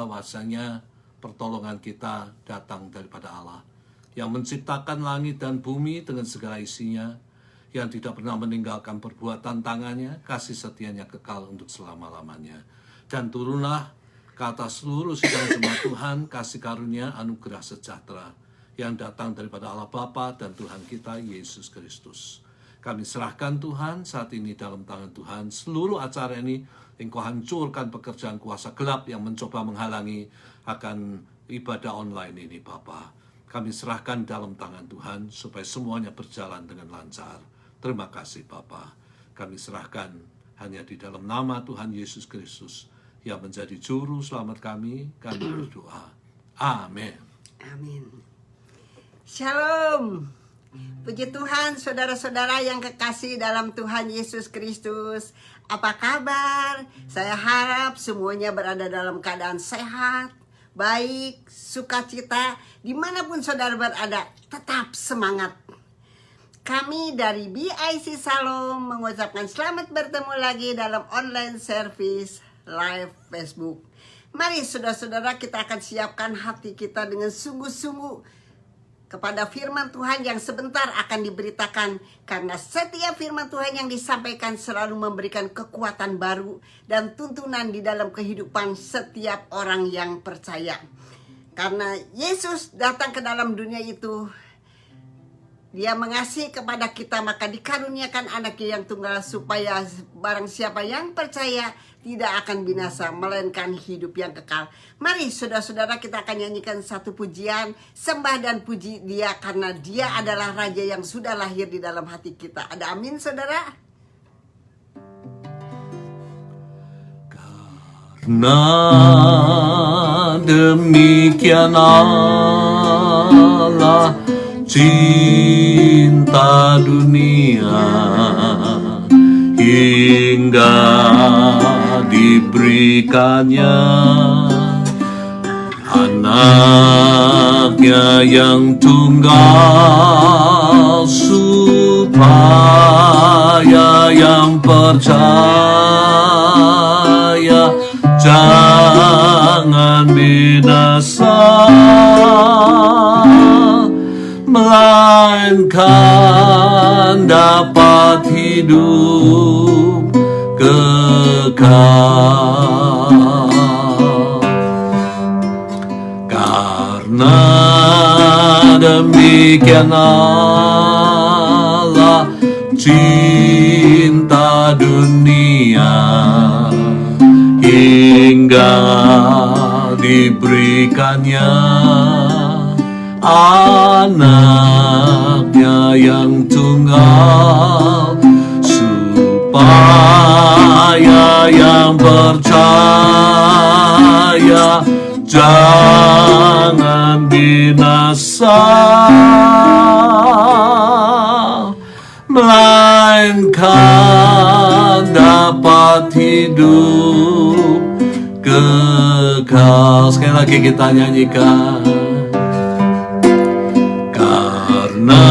bahwasanya pertolongan kita datang daripada Allah yang menciptakan langit dan bumi dengan segala isinya, yang tidak pernah meninggalkan perbuatan tangannya, kasih setianya kekal untuk selama-lamanya. Dan turunlah ke atas seluruh sidang jemaat Tuhan kasih karunia anugerah sejahtera yang datang daripada Allah Bapa dan Tuhan kita Yesus Kristus. Kami serahkan Tuhan saat ini dalam tangan Tuhan. Seluruh acara ini Engkau hancurkan pekerjaan kuasa gelap yang mencoba menghalangi akan ibadah online ini, Bapa. Kami serahkan dalam tangan Tuhan supaya semuanya berjalan dengan lancar. Terima kasih, Bapa. Kami serahkan hanya di dalam nama Tuhan Yesus Kristus yang menjadi juru selamat kami berdoa. Amin. Amin. Shalom. Puji Tuhan, saudara-saudara yang kekasih dalam Tuhan Yesus Kristus. Apa kabar? Saya harap semuanya berada dalam keadaan sehat, baik, sukacita. Dimanapun saudara berada, tetap semangat. Kami dari BIC Salom mengucapkan selamat bertemu lagi dalam online service live Facebook. Mari saudara-saudara, kita akan siapkan hati kita dengan sungguh-sungguh kepada firman Tuhan yang sebentar akan diberitakan, karena setiap firman Tuhan yang disampaikan selalu memberikan kekuatan baru dan tuntunan di dalam kehidupan setiap orang yang percaya. Karena Yesus datang ke dalam dunia itu, Dia mengasihi kepada kita, maka dikaruniakan anaknya yang tunggal supaya barang siapa yang percaya tidak akan binasa, melainkan hidup yang kekal. Mari saudara-saudara, kita akan nyanyikan satu pujian, sembah dan puji Dia, karena Dia adalah Raja yang sudah lahir di dalam hati kita. Ada amin, saudara? Karena demikian Allah cinta dunia hingga diberikannya anaknya yang tunggal, supaya yang percaya jangan binasa, melainkan dapat hidup kekal. Karena demikian Allah cinta dunia hingga diberikannya anaknya yang tunggal, supaya yang percaya jangan binasa, melainkan dapat hidup kekal. Sekali lagi kita nyanyikan. Karena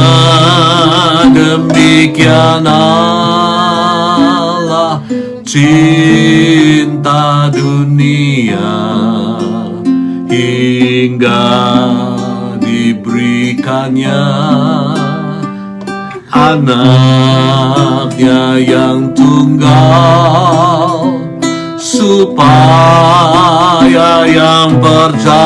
demikian Allah cinta dunia hingga diberikannya anaknya yang tunggal, supaya yang percaya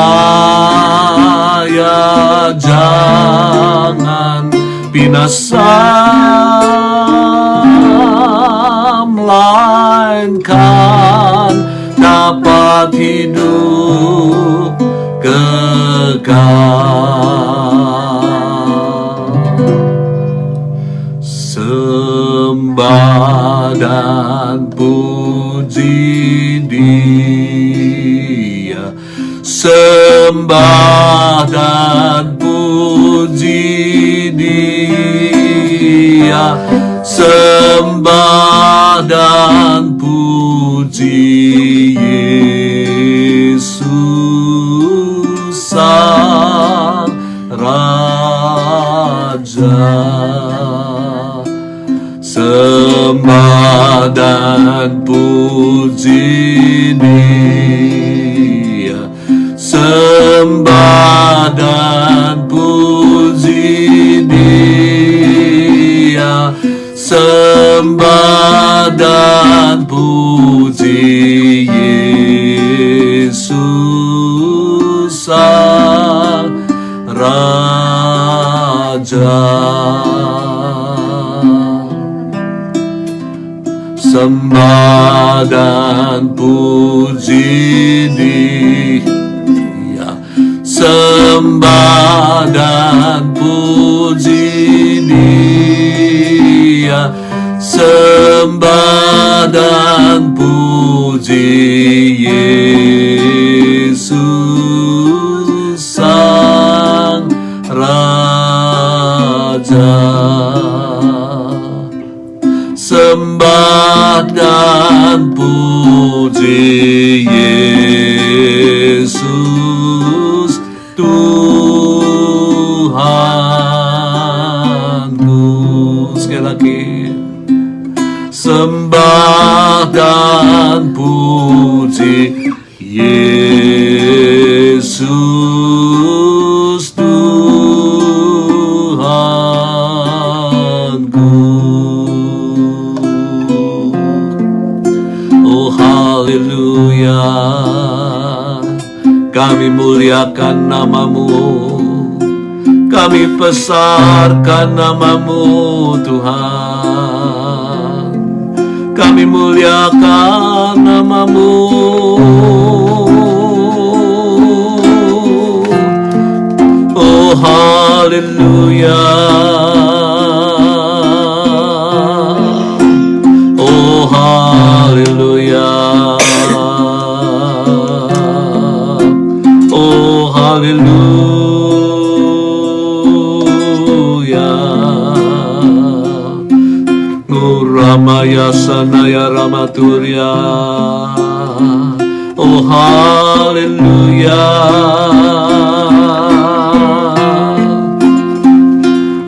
jangan binasa, melainkan dapat hidup kekal. Sembah dan puji Dia, sembah dan puji Dia, sembah dan puji Yesus Sang Raja. Sembah dan puji Dia, sembah dan puji Dia, sembah dan puji Yesus Sang Raja. Sembah dan puji Dia, sembah dan puji Dia, sembah dan puji Yesus Sang Raja. Sembah dan puji Yesus Tuhanku. Sekali lagi. Sembah dan puji Yesus Tuhanku. Haleluya, kami muliakan nama-Mu, kami besarkan nama-Mu Tuhan, kami muliakan nama-Mu. Oh haleluya, oh haleluya, oh haleluya. Ramaya sanaya ramaturya. Oh haleluya,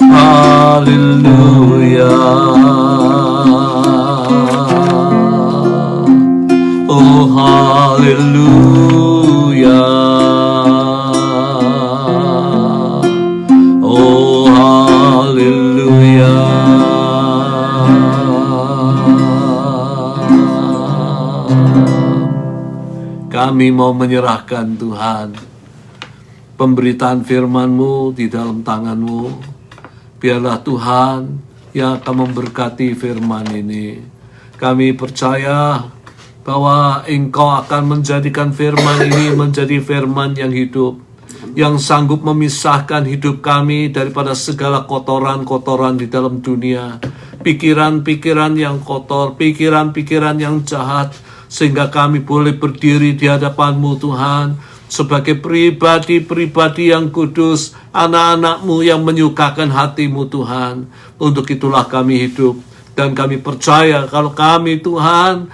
haleluya. Oh haleluya, oh haleluya. Kami mau menyerahkan Tuhan pemberitaan firman-Mu di dalam tangan-Mu. Biarlah Tuhan yang akan memberkati firman ini. Kami percaya bahwa Engkau akan menjadikan firman ini menjadi firman yang hidup, yang sanggup memisahkan hidup kami daripada segala kotoran-kotoran di dalam dunia, pikiran-pikiran yang kotor, pikiran-pikiran yang jahat, sehingga kami boleh berdiri di hadapan-Mu Tuhan sebagai pribadi-pribadi yang kudus, anak-anak-Mu yang menyukakan hati-Mu Tuhan. Untuk itulah kami hidup, dan kami percaya kalau kami Tuhan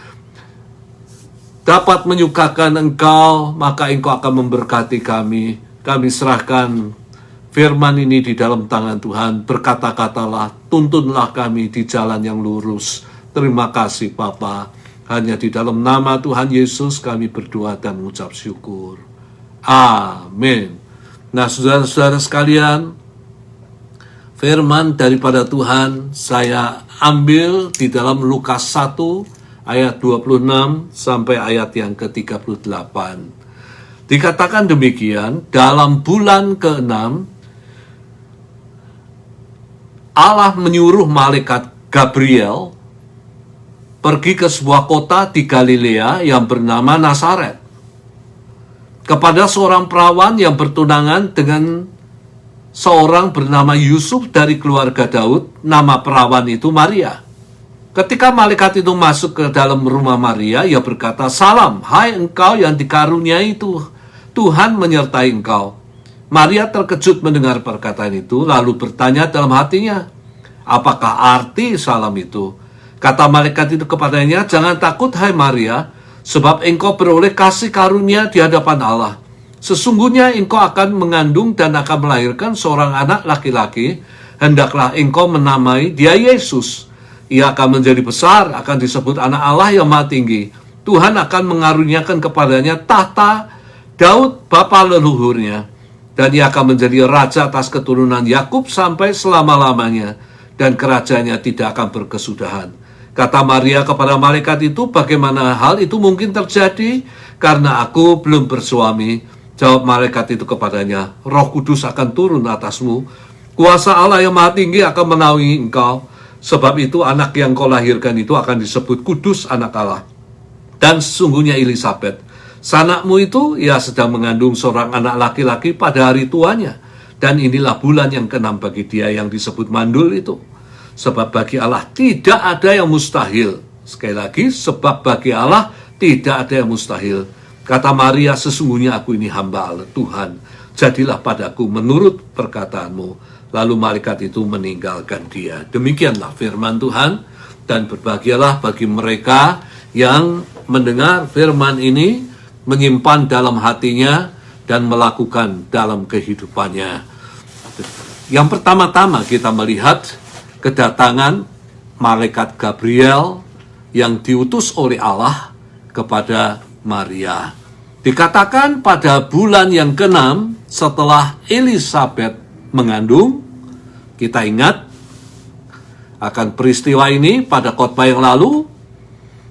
dapat menyukakan Engkau, maka Engkau akan memberkati kami. Kami serahkan firman ini di dalam tangan Tuhan. Berkata-katalah, tuntunlah kami di jalan yang lurus. Terima kasih Bapa. Hanya di dalam nama Tuhan Yesus kami berdoa dan mengucap syukur. Amin. Nah, saudara-saudara sekalian, firman daripada Tuhan saya ambil di dalam Lukas 1 ayat 26 sampai ayat yang ke-38. Dikatakan demikian, dalam bulan ke-6 Allah menyuruh malaikat Gabriel pergi ke sebuah kota di Galilea yang bernama Nazaret, kepada seorang perawan yang bertunangan dengan seorang bernama Yusuf dari keluarga Daud. Nama perawan itu Maria. Ketika malaikat itu masuk ke dalam rumah Maria, ia berkata, "Salam, hai engkau yang dikaruniai Tuhan menyertai engkau." Maria terkejut mendengar perkataan itu, lalu bertanya dalam hatinya, "Apakah arti salam itu?" Kata malaikat itu kepadanya, "Jangan takut, hai Maria, sebab engkau beroleh kasih karunia di hadapan Allah. Sesungguhnya engkau akan mengandung dan akan melahirkan seorang anak laki-laki. Hendaklah engkau menamai dia Yesus. Ia akan menjadi besar, akan disebut anak Allah yang Maha Tinggi. Tuhan akan mengaruniakan kepadanya tahta Daud bapa leluhurnya, dan ia akan menjadi raja atas keturunan Yakub sampai selama-lamanya, dan kerajaannya tidak akan berkesudahan. Kata Maria kepada malaikat itu, bagaimana hal itu mungkin terjadi? Karena aku belum bersuami. Jawab malaikat itu kepadanya, Roh Kudus akan turun atasmu, kuasa Allah yang Maha Tinggi akan menaungi engkau. Sebab itu anak yang kau lahirkan itu akan disebut kudus anak Allah. Dan sesungguhnya Elisabet, sanakmu itu, ia sedang mengandung seorang anak laki-laki pada hari tuanya. Dan inilah bulan yang ke-6 bagi dia yang disebut mandul itu. Sebab bagi Allah tidak ada yang mustahil. Sekali lagi, sebab bagi Allah tidak ada yang mustahil. Kata Maria, sesungguhnya aku ini hamba Allah Tuhan. Jadilah padaku menurut perkataanmu. Lalu malaikat itu meninggalkan dia. Demikianlah firman Tuhan. Dan berbahagialah bagi mereka yang mendengar firman ini, menyimpan dalam hatinya, dan melakukan dalam kehidupannya. Yang pertama-tama kita melihat kedatangan malaikat Gabriel yang diutus oleh Allah kepada Maria. Dikatakan pada bulan yang ke-6 setelah Elisabet mengandung. Kita ingat akan peristiwa ini pada khotbah yang lalu,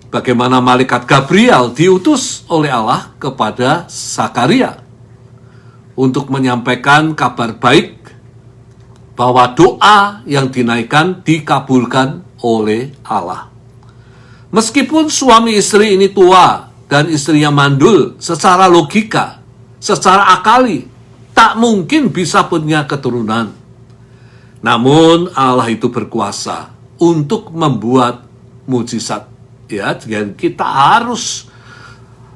bagaimana malaikat Gabriel diutus oleh Allah kepada Zakaria untuk menyampaikan kabar baik bahwa doa yang dinaikkan dikabulkan oleh Allah. Meskipun suami istri ini tua dan istrinya mandul, secara logika, secara akali, tak mungkin bisa punya keturunan. Namun Allah itu berkuasa untuk membuat mujizat. Ya, dan kita harus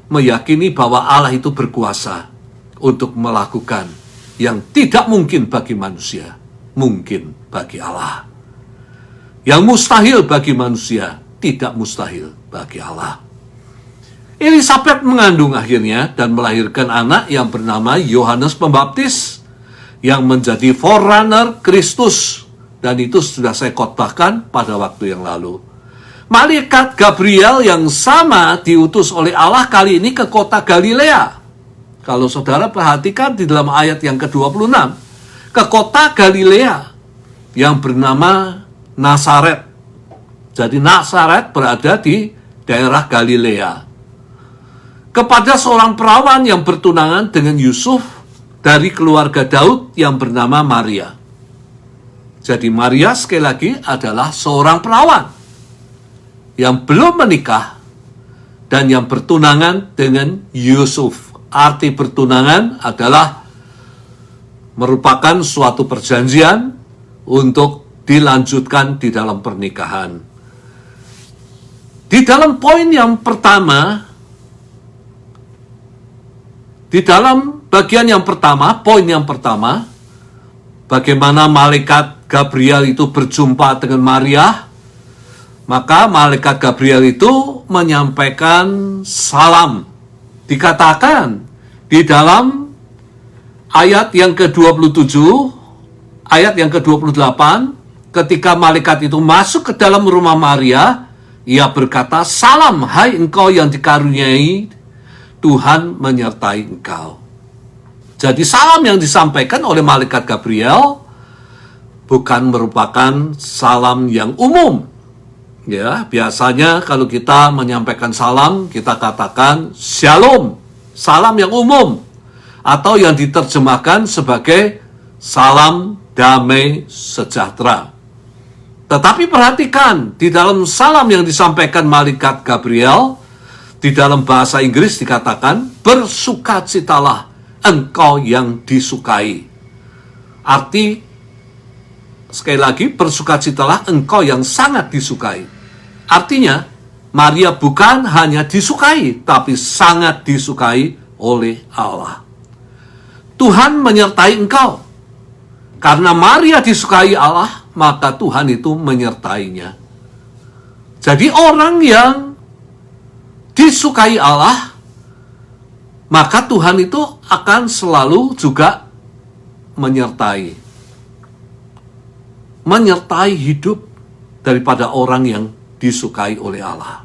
meyakini bahwa Allah itu berkuasa untuk melakukan yang tidak mungkin bagi manusia, mungkin bagi Allah. Yang mustahil bagi manusia, tidak mustahil bagi Allah. Elisabet mengandung akhirnya dan melahirkan anak yang bernama Yohanes Pembaptis, yang menjadi forerunner Kristus. Dan itu sudah saya khotbahkan pada waktu yang lalu. Malaikat Gabriel yang sama diutus oleh Allah kali ini ke kota Galilea. Kalau saudara perhatikan di dalam ayat yang ke-26, ke kota Galilea yang bernama Nazaret. Jadi Nazaret berada di daerah Galilea. Kepada seorang perawan yang bertunangan dengan Yusuf dari keluarga Daud yang bernama Maria. Jadi Maria sekali lagi adalah seorang perawan yang belum menikah dan yang bertunangan dengan Yusuf. Arti bertunangan adalah merupakan suatu perjanjian untuk dilanjutkan di dalam pernikahan. Di dalam poin yang pertama, di dalam bagian yang pertama, poin yang pertama, bagaimana malaikat Gabriel itu berjumpa dengan Maria. Maka malaikat Gabriel itu menyampaikan salam. Dikatakan di dalam ayat yang ke-27, ayat yang ke-28, ketika malaikat itu masuk ke dalam rumah Maria, ia berkata, salam hai engkau yang dikaruniai, Tuhan menyertai engkau. Jadi salam yang disampaikan oleh malaikat Gabriel bukan merupakan salam yang umum. Ya, biasanya kalau kita menyampaikan salam, kita katakan shalom, salam yang umum, atau yang diterjemahkan sebagai salam damai sejahtera. Tetapi perhatikan, di dalam salam yang disampaikan malaikat Gabriel, di dalam bahasa Inggris dikatakan, bersukacitalah engkau yang disukai. Arti, sekali lagi, bersukacitalah engkau yang sangat disukai. Artinya, Maria bukan hanya disukai, tapi sangat disukai oleh Allah. Tuhan menyertai engkau. Karena Maria disukai Allah, maka Tuhan itu menyertainya. Jadi orang yang disukai Allah, maka Tuhan itu akan selalu juga menyertai hidup daripada orang yang disukai oleh Allah.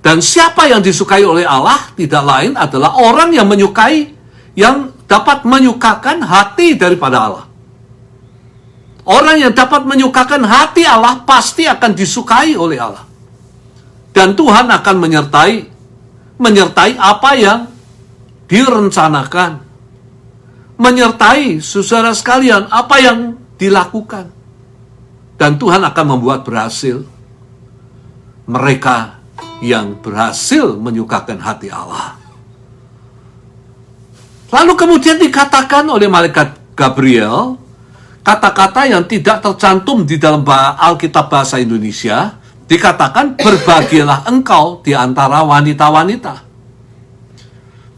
Dan siapa yang disukai oleh Allah tidak lain adalah orang yang menyukai, yang dapat menyukakan hati daripada Allah. Orang yang dapat menyukakan hati Allah pasti akan disukai oleh Allah. Dan Tuhan akan menyertai apa yang direncanakan. Menyertai saudara sekalian apa yang dilakukan. Dan Tuhan akan membuat berhasil mereka yang berhasil menyukakan hati Allah. Lalu kemudian dikatakan oleh malaikat Gabriel, kata-kata yang tidak tercantum di dalam Alkitab bahasa Indonesia, dikatakan, berbahagialah engkau di antara wanita-wanita.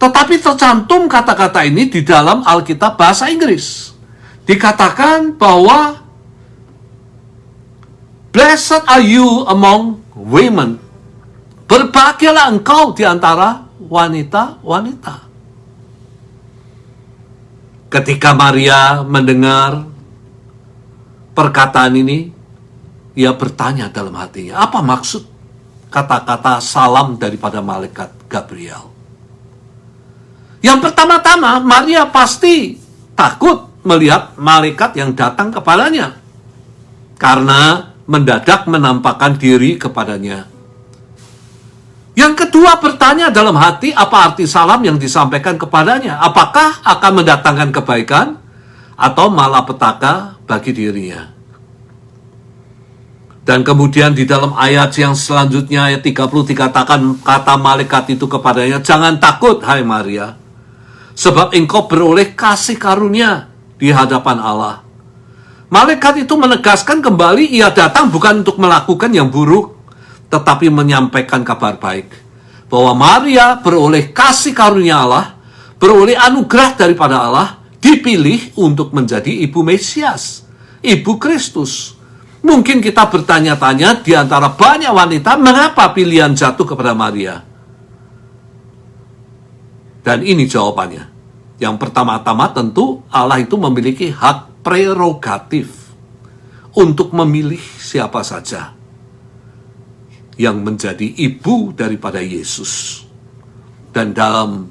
Tetapi tercantum kata-kata ini di dalam Alkitab bahasa Inggris. Dikatakan bahwa, blessed are you among women. Berbahagialah engkau di antara wanita-wanita. Ketika Maria mendengar perkataan ini, ia bertanya dalam hatinya, apa maksud kata-kata salam daripada malaikat Gabriel? Yang pertama-tama, Maria pasti takut melihat malaikat yang datang kepadanya, karena mendadak menampakkan diri kepadanya. Yang kedua, bertanya dalam hati, apa arti salam yang disampaikan kepadanya? Apakah akan mendatangkan kebaikan atau malapetaka bagi dirinya? Dan kemudian di dalam ayat yang selanjutnya, ayat 30, dikatakan kata malaikat itu kepadanya, jangan takut, hai Maria, sebab engkau beroleh kasih karunia di hadapan Allah. Malaikat itu menegaskan kembali, ia datang bukan untuk melakukan yang buruk, tetapi menyampaikan kabar baik, bahwa Maria beroleh kasih karunia Allah, beroleh anugerah daripada Allah, dipilih untuk menjadi ibu Mesias, ibu Kristus. Mungkin kita bertanya-tanya di antara banyak wanita, mengapa pilihan jatuh kepada Maria? Dan ini jawabannya. Yang pertama-tama tentu Allah itu memiliki hak prerogatif untuk memilih siapa saja yang menjadi ibu daripada Yesus. Dan dalam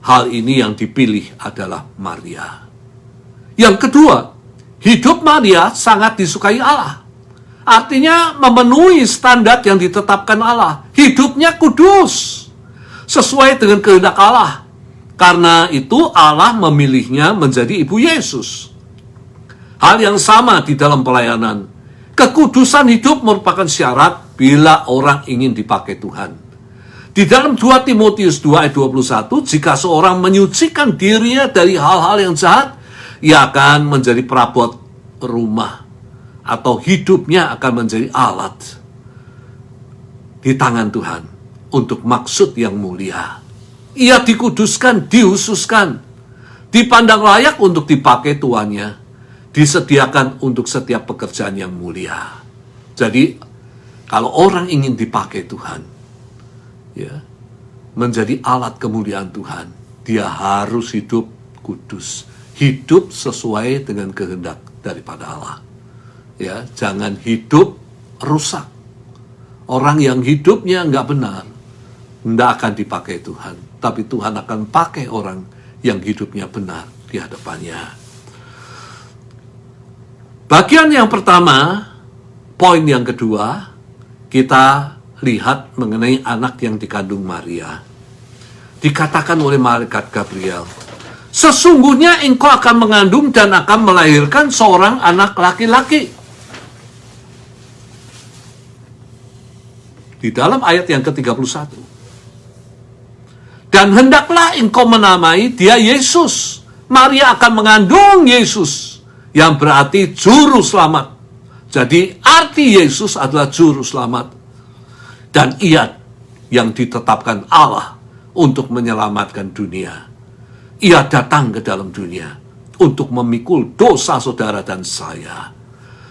hal ini yang dipilih adalah Maria. Yang kedua, hidup Maria sangat disukai Allah. Artinya memenuhi standar yang ditetapkan Allah. Hidupnya kudus, sesuai dengan kehendak Allah. Karena itu Allah memilihnya menjadi ibu Yesus. Hal yang sama di dalam pelayanan. Kekudusan hidup merupakan syarat bila orang ingin dipakai Tuhan. Di dalam 2 Timotius 2 ayat 21, jika seorang menyucikan dirinya dari hal-hal yang jahat, ia akan menjadi perabot rumah, atau hidupnya akan menjadi alat di tangan Tuhan untuk maksud yang mulia. Ia dikuduskan, dihususkan, dipandang layak untuk dipakai tuannya, disediakan untuk setiap pekerjaan yang mulia. Jadi, kalau orang ingin dipakai Tuhan, ya, menjadi alat kemuliaan Tuhan, dia harus hidup kudus, hidup sesuai dengan kehendak daripada Allah. Ya, jangan hidup rusak. Orang yang hidupnya nggak benar, nggak akan dipakai Tuhan. Tapi Tuhan akan pakai orang yang hidupnya benar di hadapannya. Bagian yang pertama, poin yang kedua, kita lihat mengenai anak yang dikandung Maria. Dikatakan oleh malaikat Gabriel, sesungguhnya engkau akan mengandung dan akan melahirkan seorang anak laki-laki. Di dalam ayat yang ke-31. Dan hendaklah engkau menamai dia Yesus. Maria akan mengandung Yesus, yang berarti juru selamat. Jadi arti Yesus adalah juru selamat. Dan ia yang ditetapkan Allah untuk menyelamatkan dunia. Ia datang ke dalam dunia untuk memikul dosa saudara dan saya,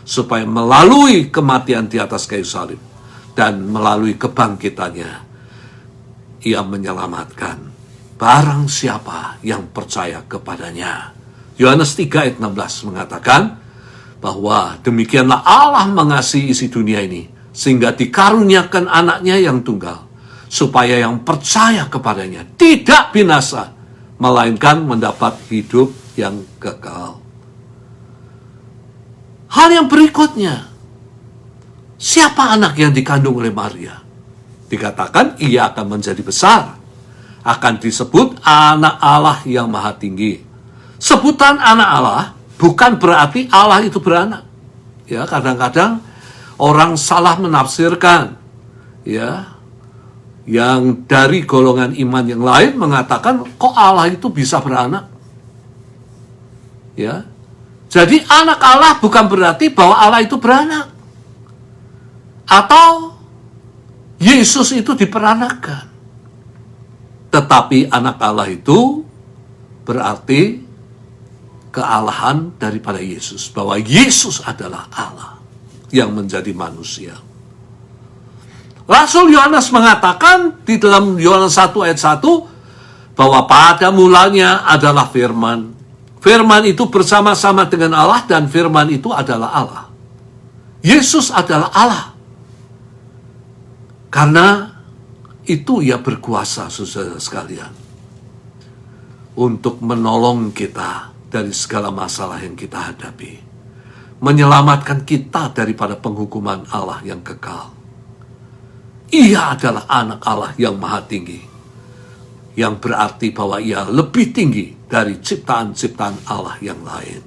supaya melalui kematian di atas kayu salib dan melalui kebangkitannya, ia menyelamatkan barang siapa yang percaya kepadanya. Yohanes 3 ayat 16 mengatakan bahwa demikianlah Allah mengasihi isi dunia ini, sehingga dikaruniakan anaknya yang tunggal, supaya yang percaya kepadanya tidak binasa, melainkan mendapat hidup yang kekal. Hal yang berikutnya, siapa anak yang dikandung oleh Maria? Dikatakan ia akan menjadi besar, akan disebut anak Allah yang maha tinggi. Sebutan anak Allah bukan berarti Allah itu beranak. Ya, kadang-kadang orang salah menafsirkan, ya, yang dari golongan iman yang lain mengatakan kok Allah itu bisa beranak. Ya. Jadi anak Allah bukan berarti bahwa Allah itu beranak. Atau Yesus itu diperanakkan. Tetapi anak Allah itu berarti kealahan daripada Yesus. Bahwa Yesus adalah Allah yang menjadi manusia. Rasul Yohanes mengatakan di dalam Yohanes 1 ayat 1 bahwa pada mulanya adalah firman. Firman itu bersama-sama dengan Allah dan firman itu adalah Allah. Yesus adalah Allah. Karena itu ia berkuasa, saudara sekalian, untuk menolong kita dari segala masalah yang kita hadapi. Menyelamatkan kita daripada penghukuman Allah yang kekal. Ia adalah anak Allah yang maha tinggi. Yang berarti bahwa ia lebih tinggi dari ciptaan-ciptaan Allah yang lain.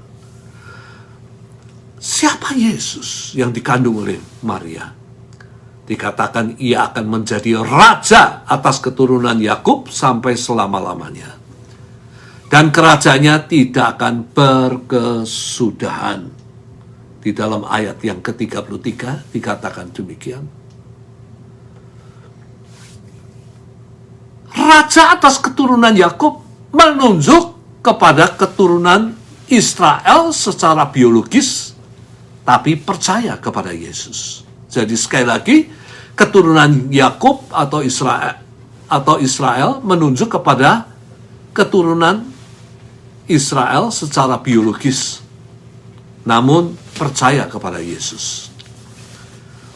Siapa Yesus yang dikandung oleh Maria? Dikatakan ia akan menjadi raja atas keturunan Yakub sampai selama-lamanya. Dan kerajaannya tidak akan berkesudahan. Di dalam ayat yang ke-33 dikatakan demikian. Raja atas keturunan Yakub menunjuk kepada keturunan Israel secara biologis, tapi percaya kepada Yesus. Jadi sekali lagi, keturunan Yakub atau Israel menunjuk kepada keturunan Israel secara biologis, namun percaya kepada Yesus.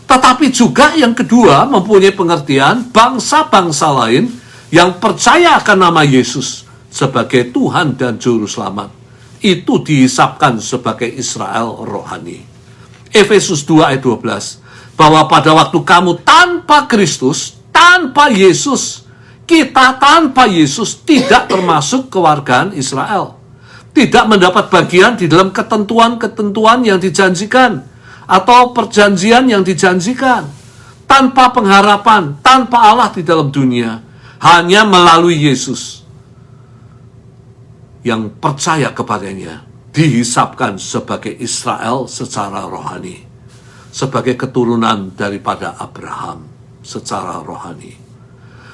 Tetapi juga yang kedua mempunyai pengertian bangsa-bangsa lain yang percaya akan nama Yesus sebagai Tuhan dan Juru Selamat. Itu dihisapkan sebagai Israel rohani. Efesus 2 ayat 12. Bahwa pada waktu kamu tanpa Kristus, tanpa Yesus, kita tanpa Yesus tidak termasuk kewargaan Israel. Tidak mendapat bagian di dalam ketentuan-ketentuan yang dijanjikan. Atau perjanjian yang dijanjikan. Tanpa pengharapan, tanpa Allah di dalam dunia. Hanya melalui Yesus yang percaya kepadanya dihisapkan sebagai Israel secara rohani, sebagai keturunan daripada Abraham secara rohani.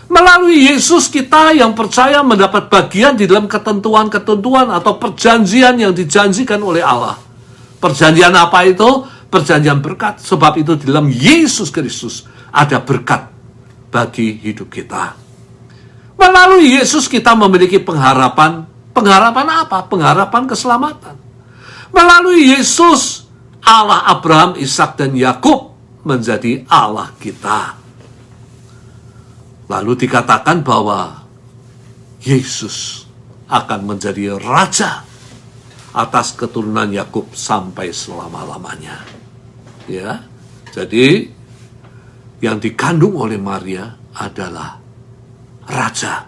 Melalui Yesus kita yang percaya mendapat bagian di dalam ketentuan-ketentuan atau perjanjian yang dijanjikan oleh Allah. Perjanjian apa itu? Perjanjian berkat. Sebab itu di dalam Yesus Kristus ada berkat bagi hidup kita. Melalui Yesus kita memiliki pengharapan. Pengharapan apa? Pengharapan keselamatan. Melalui Yesus, Allah Abraham, Ishak, dan Yakub menjadi Allah kita. Lalu dikatakan bahwa Yesus akan menjadi raja atas keturunan Yakub sampai selama-lamanya. Ya. Jadi yang dikandung oleh Maria adalah raja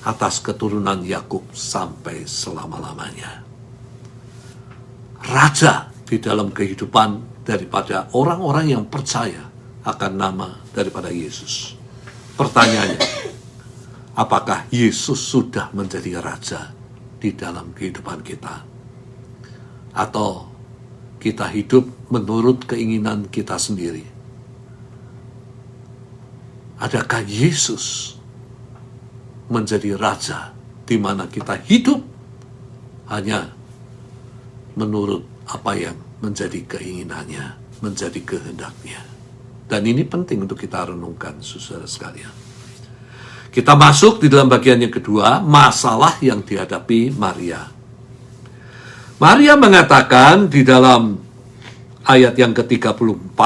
atas keturunan Yakub sampai selama-lamanya. Raja di dalam kehidupan daripada orang-orang yang percaya akan nama daripada Yesus. Pertanyaannya, apakah Yesus sudah menjadi raja di dalam kehidupan kita? Atau kita hidup menurut keinginan kita sendiri? Adakah Yesus menjadi raja di mana kita hidup hanya menurut apa yang menjadi keinginannya, menjadi kehendaknya? Dan ini penting untuk kita renungkan, saudara sekalian. Kita masuk di dalam bagian yang kedua, masalah yang dihadapi Maria. Maria mengatakan di dalam ayat yang ke-34,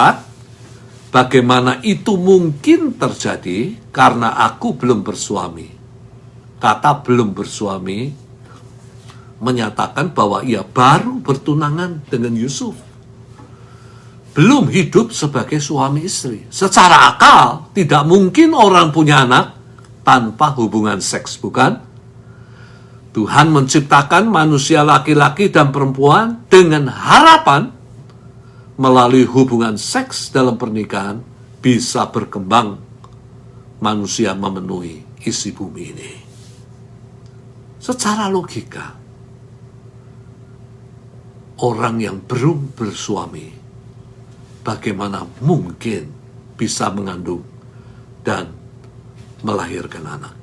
Bagaimana itu mungkin terjadi? Karena aku belum bersuami. Kata belum bersuami menyatakan bahwa ia baru bertunangan dengan Yusuf. Belum hidup sebagai suami istri. Secara akal, tidak mungkin orang punya anak tanpa hubungan seks, bukan? Tuhan menciptakan manusia laki-laki dan perempuan dengan harapan melalui hubungan seks dalam pernikahan bisa berkembang manusia memenuhi isi bumi ini. Secara logika, orang yang belum bersuami bagaimana mungkin bisa mengandung dan melahirkan anak?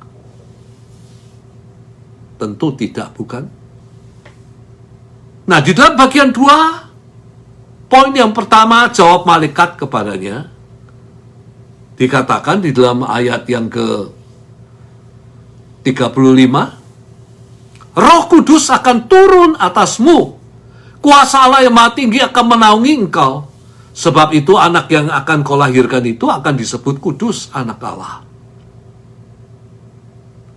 Tentu tidak, bukan? Nah, di dalam bagian 2, poin yang pertama, jawab malaikat kepadanya. Dikatakan di dalam ayat yang ke-35, Roh Kudus akan turun atasmu. Kuasa Allah yang Maha Tinggi akan menaungi engkau. Sebab itu anak yang akan kau lahirkan itu akan disebut kudus, anak Allah.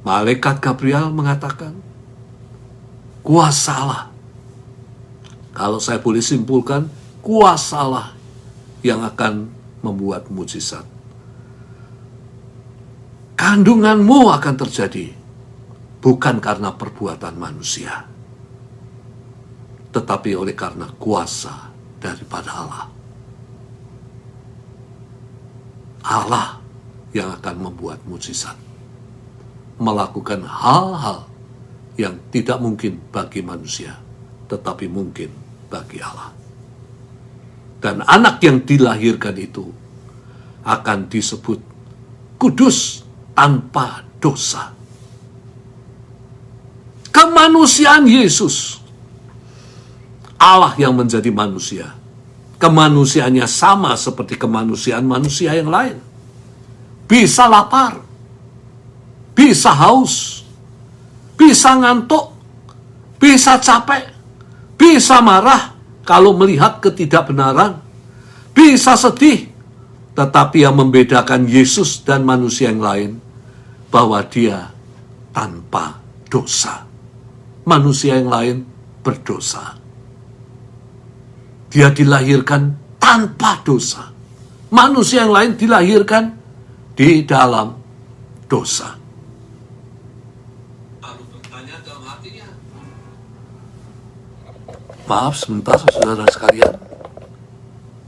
Malaikat Gabriel mengatakan, kuasa Allah. Kalau saya boleh simpulkan, kuasa Allah yang akan membuat mujizat. Kandunganmu akan terjadi bukan karena perbuatan manusia, tetapi oleh karena kuasa daripada Allah. Allah yang akan membuat mujizat, melakukan hal-hal yang tidak mungkin bagi manusia, tetapi mungkin bagi Allah. Dan anak yang dilahirkan itu akan disebut kudus tanpa dosa. Kemanusiaan Yesus, Allah yang menjadi manusia, kemanusiaannya sama seperti kemanusiaan manusia yang lain. Bisa lapar, bisa haus, bisa ngantuk, bisa capek, bisa marah kalau melihat ketidakbenaran, bisa sedih. Tetapi yang membedakan Yesus dan manusia yang lain, bahwa dia tanpa dosa. Manusia yang lain berdosa. Dia dilahirkan tanpa dosa. Manusia yang lain dilahirkan di dalam dosa. Lalu bertanya dalam hatinya. Maaf sebentar saudara sekalian.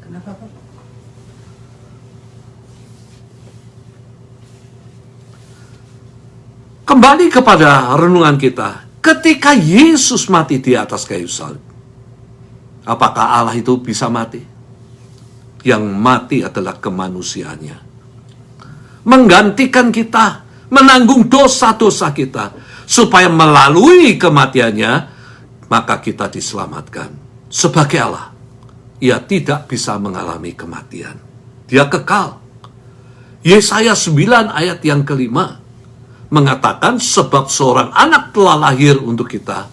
Kenapa, Pak? Kembali kepada renungan kita. Ketika Yesus mati di atas kayu salib, apakah Allah itu bisa mati? Yang mati adalah kemanusiaannya. Menggantikan kita, menanggung dosa-dosa kita, supaya melalui kematiannya, maka kita diselamatkan. Sebagai Allah, ia tidak bisa mengalami kematian. Dia kekal. Yesaya 9 ayat yang ke-5 mengatakan, sebab seorang anak telah lahir untuk kita,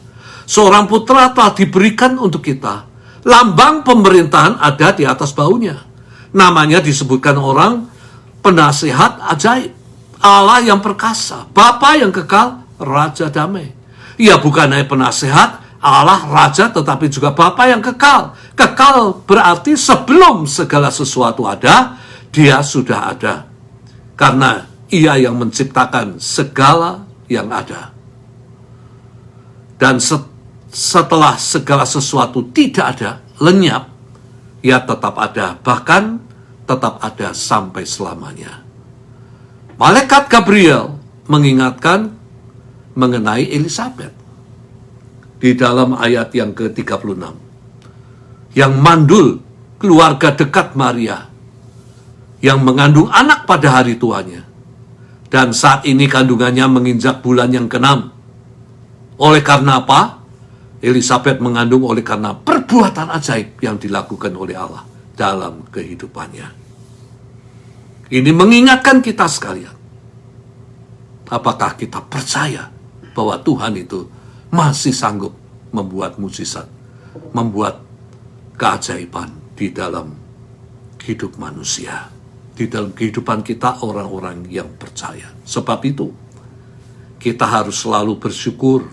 seorang putra telah diberikan untuk kita, lambang pemerintahan ada di atas bahunya. Namanya disebutkan orang penasihat ajaib, Allah yang perkasa, Bapa yang kekal, Raja damai. Ia bukan hanya penasihat, Allah Raja, tetapi juga Bapa yang kekal. Kekal berarti sebelum segala sesuatu ada, dia sudah ada. Karena ia yang menciptakan segala yang ada. Dan setelah segala sesuatu tidak ada, lenyap, ia tetap ada, bahkan tetap ada sampai selamanya. Malaikat Gabriel mengingatkan mengenai Elisabet di dalam ayat yang ke-36. Yang mandul, keluarga dekat Maria, yang mengandung anak pada hari tuanya. Dan saat ini kandungannya menginjak bulan yang ke-6. Oleh karena apa? Elisabet mengandung oleh karena perbuatan ajaib yang dilakukan oleh Allah dalam kehidupannya. Ini mengingatkan kita sekalian. Apakah kita percaya bahwa Tuhan itu masih sanggup membuat mujizat, membuat keajaiban di dalam hidup manusia? di dalam kehidupan kita orang-orang yang percaya. Sebab itu, kita harus selalu bersyukur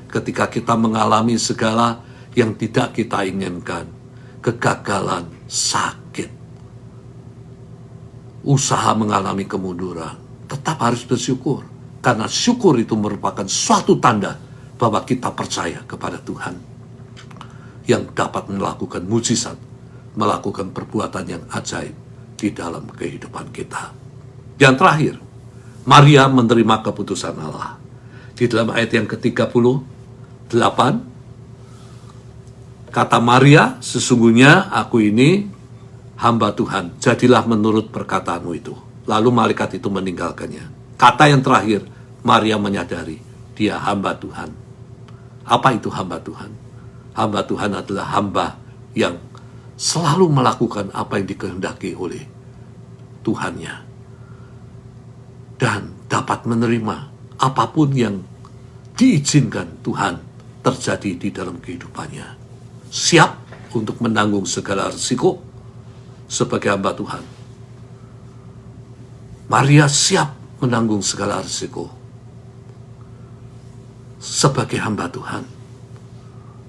ketika kita mengalami segala yang tidak kita inginkan. Kegagalan, sakit, usaha mengalami kemunduran. Tetap harus bersyukur. Karena syukur itu merupakan suatu tanda bahwa kita percaya kepada Tuhan yang dapat melakukan mujizat, melakukan perbuatan yang ajaib di dalam kehidupan kita. Yang terakhir, Maria menerima keputusan Allah. Di dalam ayat yang ke-38, kata Maria, sesungguhnya aku ini hamba Tuhan, jadilah menurut perkataanmu itu. Lalu malaikat itu meninggalkannya. Kata yang terakhir, Maria menyadari dia hamba Tuhan. Apa itu hamba Tuhan? Hamba Tuhan adalah hamba yang selalu melakukan apa yang dikehendaki oleh Tuhannya. Dan dapat menerima apapun yang diizinkan Tuhan terjadi di dalam kehidupannya. Siap untuk menanggung segala risiko sebagai hamba Tuhan. Maria siap menanggung segala risiko sebagai hamba Tuhan.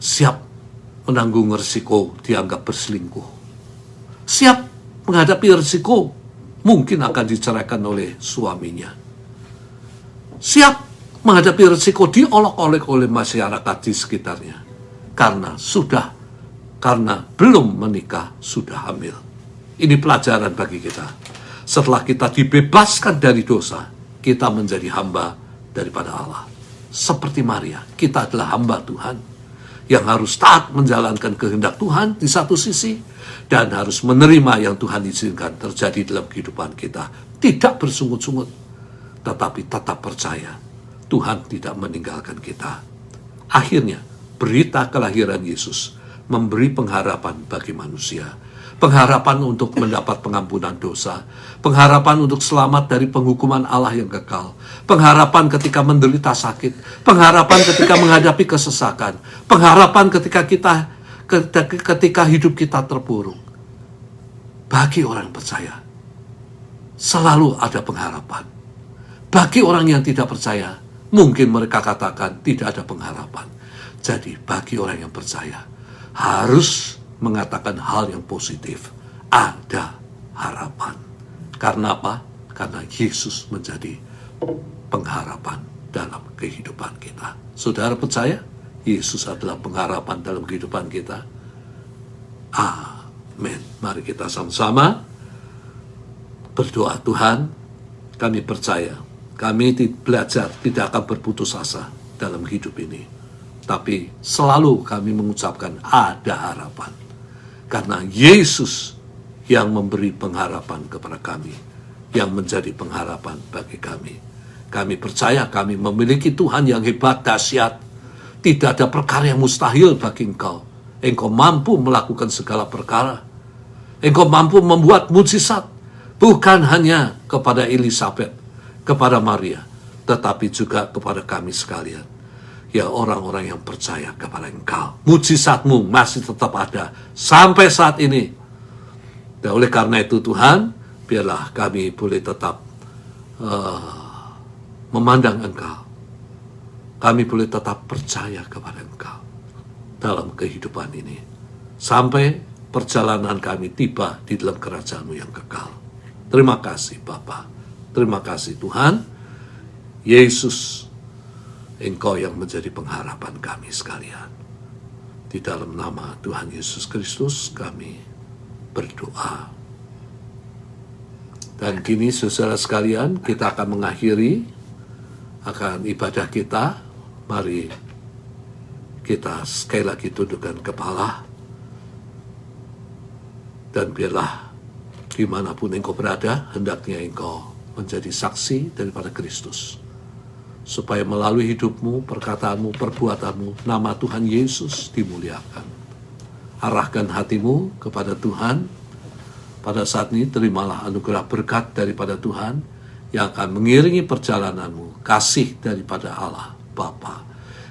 Siap menanggung risiko dianggap berselingkuh. Siap menghadapi risiko mungkin akan diceraikan oleh suaminya. Siap menghadapi risiko diolok-olok oleh masyarakat di sekitarnya. Karena belum menikah, sudah hamil. Ini pelajaran bagi kita. Setelah kita dibebaskan dari dosa, kita menjadi hamba daripada Allah. Seperti Maria, kita adalah hamba Tuhan yang harus taat menjalankan kehendak Tuhan di satu sisi, dan harus menerima yang Tuhan izinkan terjadi dalam kehidupan kita. Tidak bersungut-sungut, tetapi tetap percaya Tuhan tidak meninggalkan kita. Akhirnya, berita kelahiran Yesus memberi pengharapan bagi manusia. Pengharapan untuk mendapat pengampunan dosa, pengharapan untuk selamat dari penghukuman Allah yang kekal, pengharapan ketika menderita sakit, pengharapan ketika menghadapi kesesakan, pengharapan ketika hidup kita terpuruk. Bagi orang percaya, selalu ada pengharapan. Bagi orang yang tidak percaya, mungkin mereka katakan tidak ada pengharapan. Jadi bagi orang yang percaya, harus mengatakan hal yang positif. Ada harapan. Karena apa? Karena Yesus menjadi pengharapan dalam kehidupan kita. Saudara percaya? Yesus adalah pengharapan dalam kehidupan kita. Amin. Mari kita sama-sama berdoa. Tuhan, kami percaya, kami belajar tidak akan berputus asa dalam hidup ini. Tapi selalu kami mengucapkan ada harapan. Karena Yesus yang memberi pengharapan kepada kami, yang menjadi pengharapan bagi kami. Kami percaya kami memiliki Tuhan yang hebat, dahsyat. Tidak ada perkara yang mustahil bagi Engkau. Engkau mampu melakukan segala perkara. Engkau mampu membuat mujizat. Bukan hanya kepada Elisabet, kepada Maria, tetapi juga kepada kami sekalian. Ya, orang-orang yang percaya kepada Engkau. Mujizat-Mu masih tetap ada sampai saat ini. Dan oleh karena itu Tuhan, biarlah kami boleh tetap memandang Engkau. Kami boleh tetap percaya kepada Engkau dalam kehidupan ini. Sampai perjalanan kami tiba di dalam kerajaan-Mu yang kekal. Terima kasih Bapa. Terima kasih Tuhan. Yesus, Engkau yang menjadi pengharapan kami sekalian. Di dalam nama Tuhan Yesus Kristus kami berdoa. Dan kini saudara sekalian, kita akan mengakhiri akan ibadah kita. Mari kita sekali lagi tundukkan kepala. Dan biarlah dimanapun engkau berada, hendaknya engkau menjadi saksi daripada Kristus. Supaya melalui hidupmu, perkataanmu, perbuatanmu, nama Tuhan Yesus dimuliakan. Arahkan hatimu kepada Tuhan. Pada saat ini terimalah anugerah berkat daripada Tuhan yang akan mengiringi perjalananmu. Kasih daripada Allah Bapa.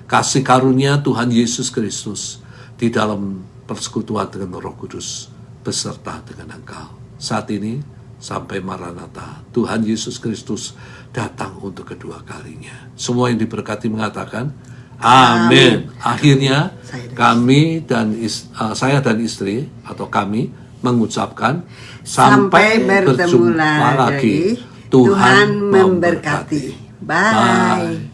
Kasih karunia Tuhan Yesus Kristus di dalam persekutuan dengan Roh Kudus beserta dengan engkau. Saat ini sampai Maranatha. Tuhan Yesus Kristus datang untuk kedua kalinya. Semua yang diberkati mengatakan amin. Akhirnya saya dan istri atau kami mengucapkan sampai bertemu lagi. Tuhan memberkati. Bye.